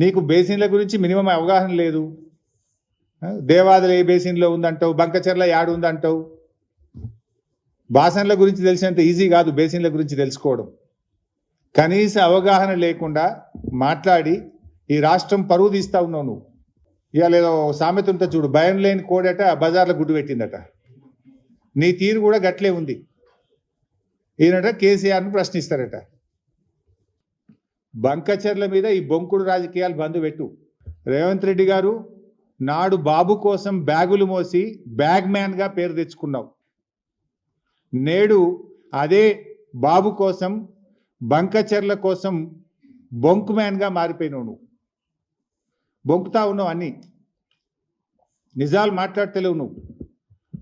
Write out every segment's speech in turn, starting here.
నీకు బేసిన్ల గురించి మినిమం అవగాహన లేదు. దేవాదులు ఏ బేసిన్లో ఉందంటావు, బంకచెర్ల యాడు ఉందంటావు. బాసన్ల గురించి తెలిసినంత ఈజీ కాదు బేసిన్ల గురించి తెలుసుకోవడం. కనీస అవగాహన లేకుండా మాట్లాడి ఈ రాష్ట్రం పరువు తీస్తా ఉన్నావు నువ్వు. ఇవాళ ఏదో సామెత ఉంటే చూడు, భయం లేని కోడట బజార్లో గుడ్డు పెట్టిందట. నీ తీరు కూడా గట్లే ఉంది. ఈయనట కేసీఆర్ను ప్రశ్నిస్తారట. బంకచెర్ల మీద ఈ బొంకుడు రాజకీయాలు బంద్ పెట్టు. రేవంత్ రెడ్డి గారు, నాడు బాబు కోసం బ్యాగులు మోసి బ్యాగ్ మ్యాన్గా పేరు తెచ్చుకున్నావు. నేడు అదే బాబు కోసం బంకచెర్ల కోసం బొంకు మ్యాన్గా మారిపోయినావు. నువ్వు బొంకుతా ఉన్నావు, అన్నీ నిజాలు మాట్లాడతలేవు.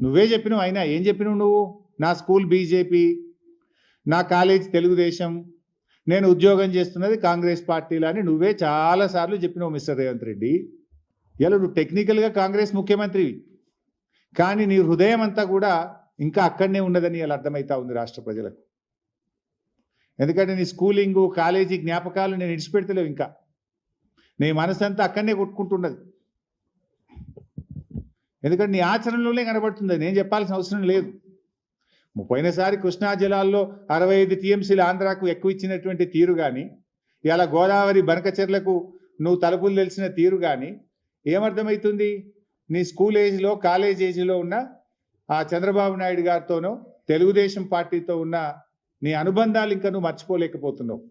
నువ్వే చెప్పినావు. అయినా ఏం చెప్పినావు నువ్వు? నా స్కూల్ బీజేపీ, నా కాలేజ్ తెలుగుదేశం, నేను ఉద్యోగం చేస్తున్నది కాంగ్రెస్ పార్టీలో అని నువ్వే చాలాసార్లు చెప్పినావు మిస్టర్ రేవంత్ రెడ్డి. ఇలా నువ్వు టెక్నికల్గా కాంగ్రెస్ ముఖ్యమంత్రివి, కానీ నీ హృదయం అంతా కూడా ఇంకా అక్కడనే ఉన్నదని ఇలా అర్థమవుతా ఉంది రాష్ట్ర ప్రజలకు. ఎందుకంటే నీ స్కూలింగు కాలేజీ జ్ఞాపకాలు నేను విడిచిపెడతలేవు. ఇంకా నీ మనసంతా అక్కడనే కొట్టుకుంటున్నది. ఎందుకంటే నీ ఆచరణలోనే కనబడుతుంది. నేను చెప్పాల్సిన అవసరం లేదు. పోయినసారి కృష్ణా జలాల్లో 65 టీఎంసీలు ఆంధ్రాకు ఎక్కువ ఇచ్చినటువంటి తీరు కానీ, ఇలా గోదావరి బనకచెర్లకు నువ్వు తలుపులు తెలిసిన తీరు కానీ ఏమర్థమవుతుంది? నీ స్కూల్ ఏజ్లో కాలేజ్ ఏజ్లో ఉన్న ఆ చంద్రబాబు నాయుడు గారితోనో తెలుగుదేశం పార్టీతో ఉన్న నీ అనుబంధాలు ఇంకా నువ్వు మర్చిపోలేకపోతున్నావు.